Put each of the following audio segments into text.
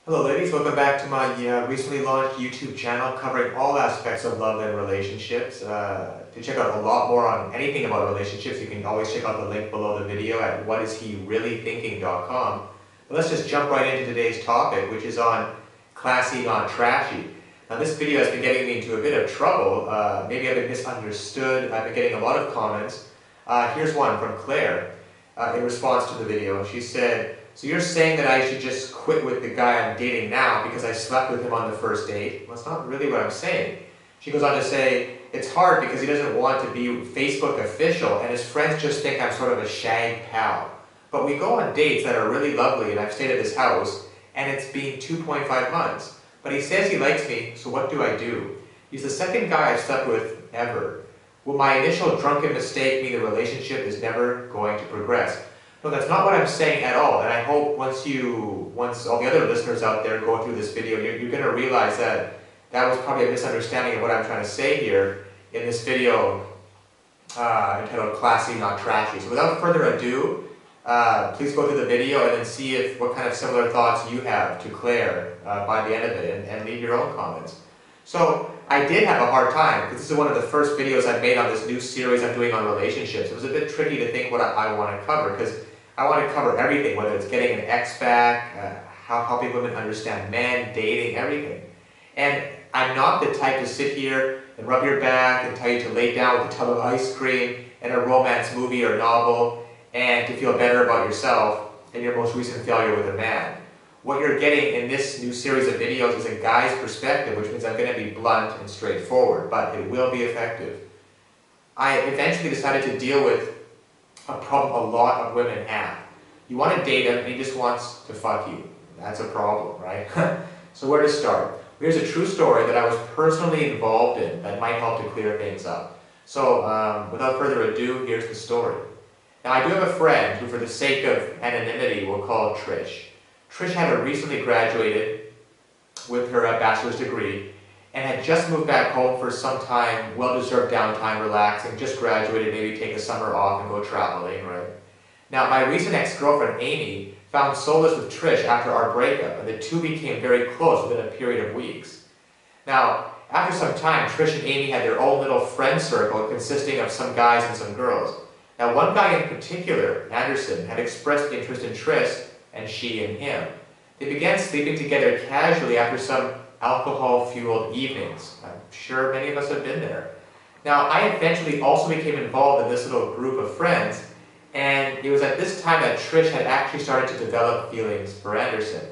Hello ladies, welcome back to my recently launched YouTube channel covering all aspects of love and relationships. To check out a lot more on anything about relationships, you can always check out the link below the video at whatishereallythinking.com. But let's just jump right into today's topic, which is on classy, not trashy. Now this video has been getting me into a bit of trouble. Maybe I've been misunderstood. I've been getting a lot of comments. Here's one from Claire in response to the video. She said, "So you're saying that I should just quit with the guy I'm dating now because I slept with him on the first date?" Well, that's not really what I'm saying. She goes on to say, "It's hard because he doesn't want to be Facebook official and his friends just think I'm sort of a shag pal. But we go on dates that are really lovely and I've stayed at his house and it's been 2.5 months. But he says he likes me, so what do I do? He's the second guy I've slept with ever. Will my initial drunken mistake mean the relationship is never going to progress?" No, that's not what I'm saying at all, and I hope once all the other listeners out there go through this video, you're going to realize that that was probably a misunderstanding of what I'm trying to say here in this video entitled Classy, Not Trashy. So without further ado, please go through the video and then see what kind of similar thoughts you have to Claire by the end of it, and leave your own comments. So I did have a hard time, because this is one of the first videos I've made on this new series I'm doing on relationships. It was a bit tricky to think what I want to cover, because I want to cover everything, whether it's getting an ex back, how helping women understand men, dating, everything. And I'm not the type to sit here and rub your back and tell you to lay down with a tub of ice cream and a romance movie or novel and to feel better about yourself than your most recent failure with a man. What you're getting in this new series of videos is a guy's perspective, which means I'm going to be blunt and straightforward, but it will be effective. I eventually decided to deal with a problem a lot of women have. You want to date him and he just wants to fuck you. That's a problem, right? So where to start? Here's a true story that I was personally involved in that might help to clear things up. So without further ado, here's the story. Now I do have a friend who, for the sake of anonymity, we'll call Trish. Trish had recently graduated with her bachelor's degree and had just moved back home for some time, well-deserved downtime, relaxing, just graduated, maybe take a summer off and go traveling, right? Now, my recent ex-girlfriend, Amy, found solace with Trish after our breakup, and the two became very close within a period of weeks. Now, after some time, Trish and Amy had their own little friend circle consisting of some guys and some girls. Now, one guy in particular, Anderson, had expressed interest in Trish, and she in him. They began sleeping together casually after some alcohol-fueled evenings. I'm sure many of us have been there. Now, I eventually also became involved in this little group of friends, and it was at this time that Trish had actually started to develop feelings for Anderson.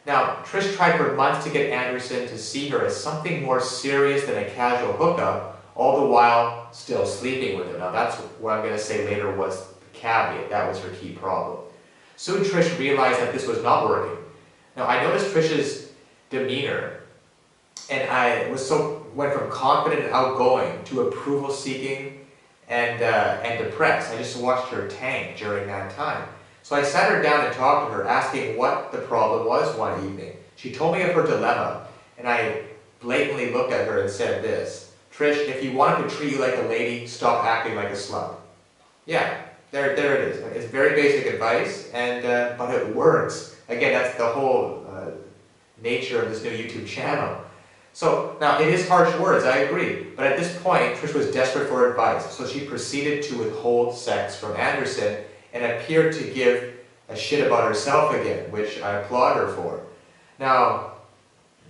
Now, Trish tried for months to get Anderson to see her as something more serious than a casual hookup, all the while still sleeping with him. Now, that's what I'm going to say later was the caveat. That was her key problem. Soon Trish realized that this was not working. Now, I noticed Trish's demeanor, and I went from confident and outgoing to approval-seeking and depressed. I just watched her tank during that time. So I sat her down and talked to her, asking what the problem was one evening. She told me of her dilemma, and I blatantly looked at her and said this: "Trish, if he wanted to treat you like a lady, stop acting like a slut." Yeah, there it is. It's very basic advice, but it works. Again, that's the whole nature of this new YouTube channel. So, now, it is harsh words, I agree, but at this point, Trish was desperate for advice, so she proceeded to withhold sex from Anderson and appeared to give a shit about herself again, which I applaud her for. Now,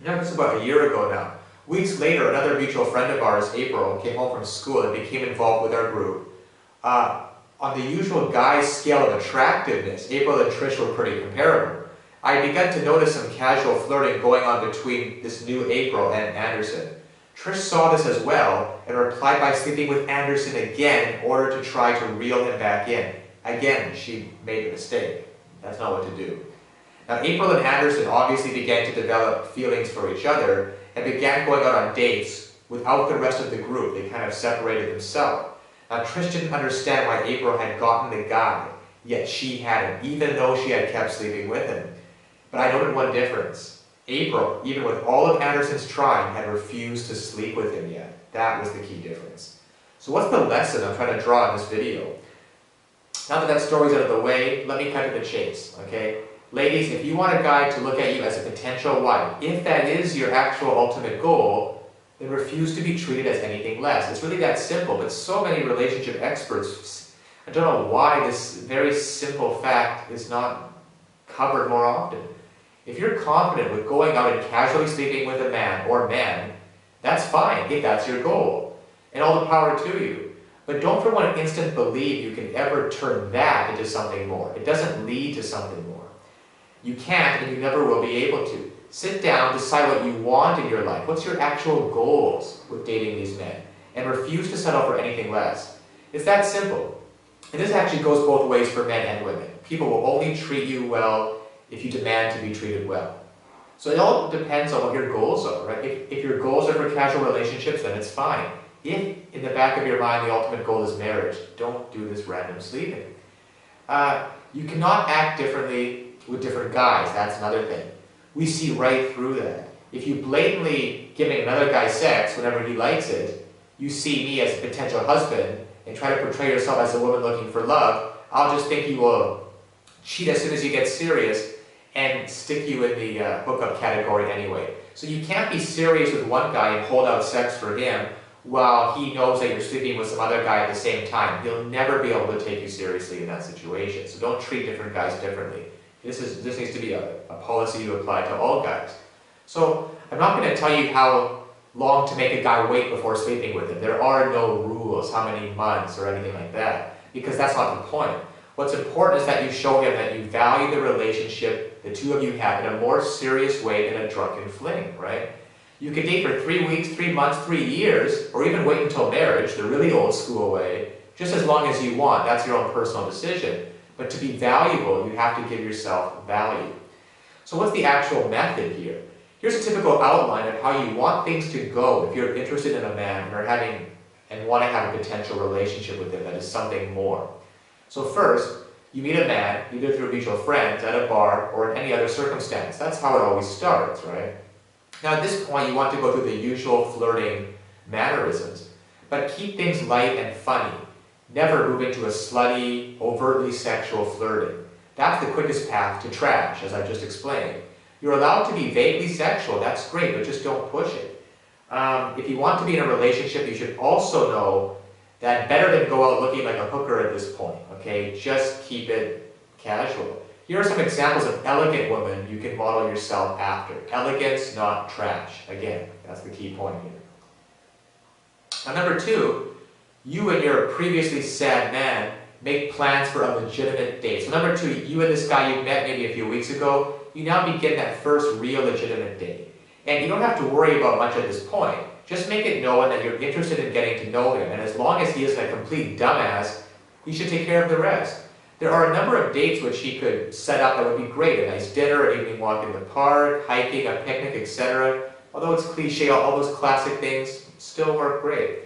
this is about a year ago now. Weeks later, another mutual friend of ours, April, came home from school and became involved with our group. On the usual guy's scale of attractiveness, April and Trish were pretty comparable. I had begun to notice some casual flirting going on between this new April and Anderson. Trish saw this as well and replied by sleeping with Anderson again in order to try to reel him back in. Again, she made a mistake. That's not what to do. Now, April and Anderson obviously began to develop feelings for each other and began going out on dates without the rest of the group. They kind of separated themselves. Now, Trish didn't understand why April had gotten the guy, yet she hadn't, even though she had kept sleeping with him. But I noted one difference. April, even with all of Anderson's trying, had refused to sleep with him yet. That was the key difference. So what's the lesson I'm trying to draw in this video? Now that that story's out of the way, let me cut to the chase, okay? Ladies, if you want a guy to look at you as a potential wife, if that is your actual ultimate goal, then refuse to be treated as anything less. It's really that simple, but so many relationship experts, I don't know why this very simple fact is not covered more often. If you're confident with going out and casually sleeping with a man or men, that's fine if that's your goal, and all the power to you. But don't for one instant believe you can ever turn that into something more. It doesn't lead to something more. You can't, and you never will be able to. Sit down, decide what you want in your life. What's your actual goals with dating these men? And refuse to settle for anything less. It's that simple. And this actually goes both ways for men and women. People will only treat you well if you demand to be treated well. So it all depends on what your goals are, right? If your goals are for casual relationships, then it's fine. If in the back of your mind the ultimate goal is marriage, don't do this random sleeping. You cannot act differently with different guys. That's another thing. We see right through that. If you blatantly giving another guy sex whenever he likes it, you see me as a potential husband and try to portray yourself as a woman looking for love, I'll just think you will cheat as soon as you get serious and stick you in the hookup category anyway. So you can't be serious with one guy and hold out sex for him while he knows that you're sleeping with some other guy at the same time. He'll never be able to take you seriously in that situation. So don't treat different guys differently. This needs to be a policy you apply to all guys. So I'm not going to tell you how long to make a guy wait before sleeping with him. There are no rules, how many months or anything like that, because that's not the point. What's important is that you show him that you value the relationship the two of you have in a more serious way than a drunken fling, right? You could date for 3 weeks, 3 months, 3 years, or even wait until marriage, the really old school way, just as long as you want. That's your own personal decision. But to be valuable, you have to give yourself value. So what's the actual method here? Here's a typical outline of how you want things to go if you're interested in a man and want to have a potential relationship with him that is something more. So first, you meet a man, either through mutual friends, at a bar, or in any other circumstance. That's how it always starts, right? Now at this point, you want to go through the usual flirting mannerisms, but keep things light and funny. Never move into a slutty, overtly sexual flirting. That's the quickest path to trash, as I just explained. You're allowed to be vaguely sexual, that's great, but just don't push it. If you want to be in a relationship, you should also know that better than go out looking like a hooker at this point, okay? Just keep it casual. Here are some examples of elegant women you can model yourself after. Elegance, not trash. Again, that's the key point here. Now, number 2, you and your previously sad man make plans for a legitimate date. So number 2, you and this guy you met maybe a few weeks ago, you now begin that first real legitimate date. And you don't have to worry about much at this point. Just make it known that you're interested in getting to know him, and as long as he isn't a complete dumbass, he should take care of the rest. There are a number of dates which he could set up that would be great. A nice dinner, an evening walk in the park, hiking, a picnic, etc. Although it's cliche, all those classic things still work great.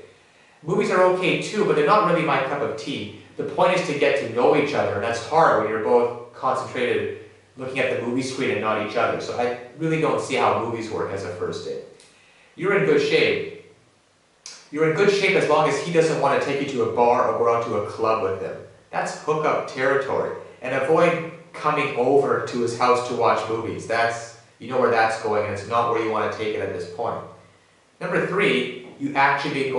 Movies are okay too, but they're not really my cup of tea. The point is to get to know each other, and that's hard when you're both concentrated looking at the movie screen and not each other. So I really don't see how movies work as a first date. You're in good shape. You're in good shape as long as he doesn't want to take you to a bar or go out to a club with him. That's hookup territory. And avoid coming over to his house to watch movies. You know where that's going, and it's not where you want to take it at this point. Number 3, you actually begin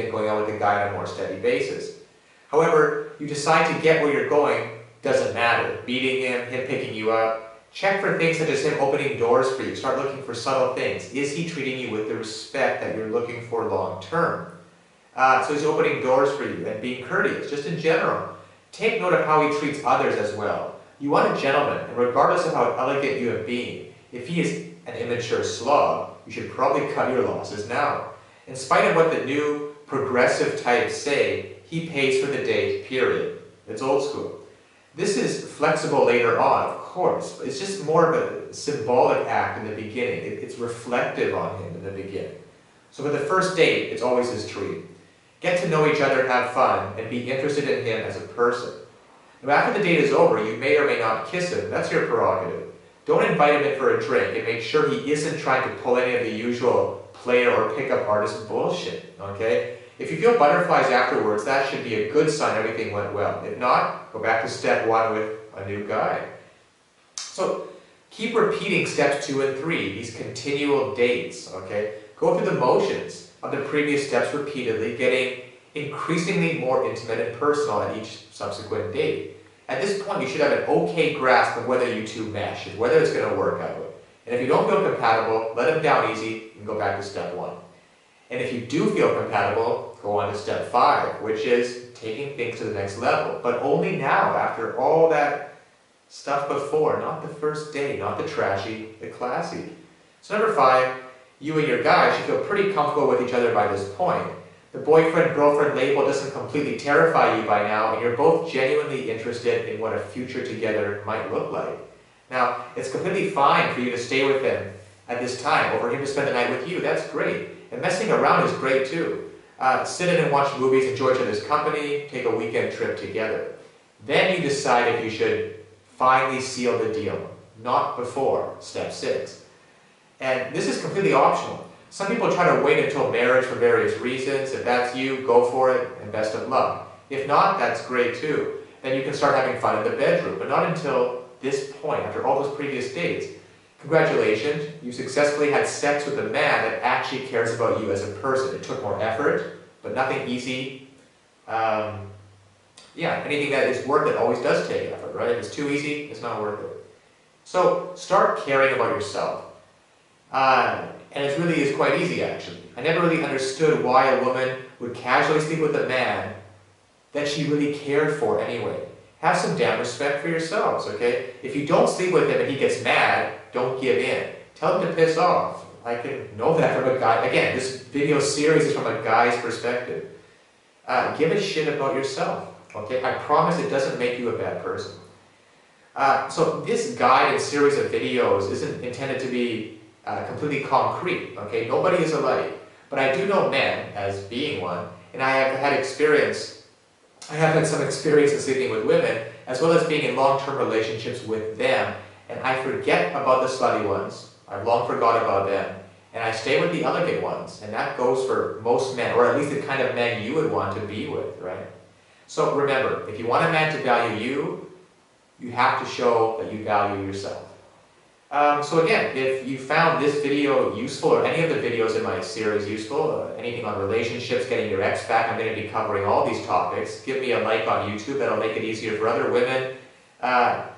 going out with the guy on a more steady basis. However, you decide to get where you're going, doesn't matter. Meeting him picking you up. Check for things such as him opening doors for you. Start looking for subtle things. Is he treating you with the respect that you're looking for long term? So he's opening doors for you and being courteous, just in general. Take note of how he treats others as well. You want a gentleman, and regardless of how elegant you have been, if he is an immature slob, you should probably cut your losses now. In spite of what the new progressive types say, he pays for the date, period. It's old school. This is flexible later on, of course, but it's just more of a symbolic act in the beginning. It's reflective on him in the beginning. So for the first date, it's always his treat. Get to know each other, have fun, and be interested in him as a person. Now, after the date is over, you may or may not kiss him. That's your prerogative. Don't invite him in for a drink, and make sure he isn't trying to pull any of the usual player or pickup artist bullshit, okay? If you feel butterflies afterwards, that should be a good sign everything went well. If not, go back to step 1 with a new guy. So keep repeating steps 2 and 3, these continual dates, okay? Go through the motions of the previous steps repeatedly, getting increasingly more intimate and personal at each subsequent date. At this point, you should have an okay grasp of whether you two mesh, and whether it's going to work out. And if you don't feel compatible, let them down easy and go back to step 1. And if you do feel compatible, go on to step 5, which is taking things to the next level. But only now, after all that stuff before, not the first day, not the trashy, the classy. So number 5, you and your guy should feel pretty comfortable with each other by this point. The boyfriend-girlfriend label doesn't completely terrify you by now, and you're both genuinely interested in what a future together might look like. Now, it's completely fine for you to stay with him at this time, or for him to spend the night with you. That's great. And messing around is great too. Sit in and watch movies, enjoy each other's company, take a weekend trip together. Then you decide if you should finally seal the deal, not before step 6. And this is completely optional. Some people try to wait until marriage for various reasons. If that's you, go for it, and best of luck. If not, that's great too. Then you can start having fun in the bedroom, but not until this point, after all those previous dates. Congratulations, you successfully had sex with a man that actually cares about you as a person. It took more effort, but nothing easy. Anything that is worth it always does take effort, right? If it's too easy, it's not worth it. So start caring about yourself. And it really is quite easy, actually. I never really understood why a woman would casually sleep with a man that she really cared for anyway. Have some damn respect for yourselves, okay? If you don't sleep with him and he gets mad, don't give in. Tell him to piss off. I can know that from a guy. Again, this video series is from a guy's perspective. Give a shit about yourself, okay? I promise it doesn't make you a bad person. So this guide and series of videos isn't intended to be completely concrete, okay? Nobody is alike. But I do know men, as being one, and I have had some experience in sleeping with women, as well as being in long-term relationships with them, and I forget about the slutty ones. I've long forgot about them, and I stay with the elegant ones, and that goes for most men, or at least the kind of men you would want to be with, right? So remember, if you want a man to value you, you have to show that you value yourself. So again, if you found this video useful, or any of the videos in my series useful, anything on relationships, getting your ex back, I'm going to be covering all these topics. Give me a like on YouTube, that'll make it easier for other women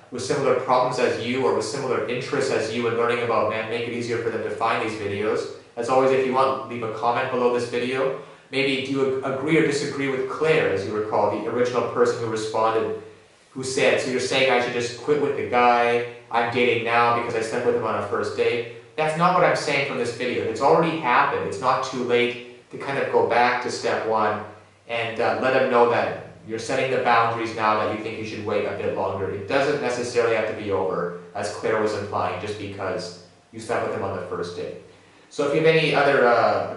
with similar problems as you, or with similar interests as you in learning about men, make it easier for them to find these videos. As always, if you want, leave a comment below this video. Maybe do you agree or disagree with Claire, as you recall, the original person who responded, who said, so you're saying I should just quit with the guy I'm dating now because I slept with him on a first date? That's not what I'm saying from this video. It's already happened. It's not too late to kind of go back to step 1 and let him know that you're setting the boundaries now, that you think you should wait a bit longer. It doesn't necessarily have to be over, as Claire was implying, just because you slept with him on the first date. So if you have any other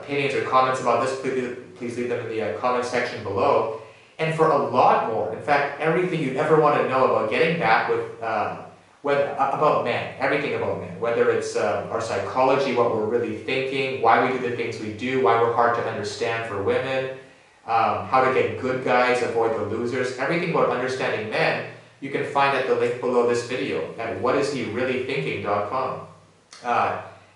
opinions or comments about this, please leave them in the comment section below. And for a lot more, in fact, everything you ever want to know about getting back with, about men, everything about men, whether it's our psychology, what we're really thinking, why we do the things we do, why we're hard to understand for women, how to get good guys, avoid the losers, everything about understanding men, you can find at the link below this video at whatishereallythinking.com.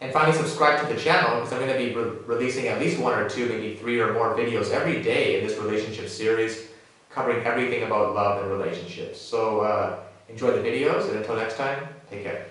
And finally, subscribe to the channel, because I'm going to be releasing at least 1 or 2, maybe 3 or more videos every day in this relationship series, covering everything about love and relationships. So enjoy the videos, and until next time, take care.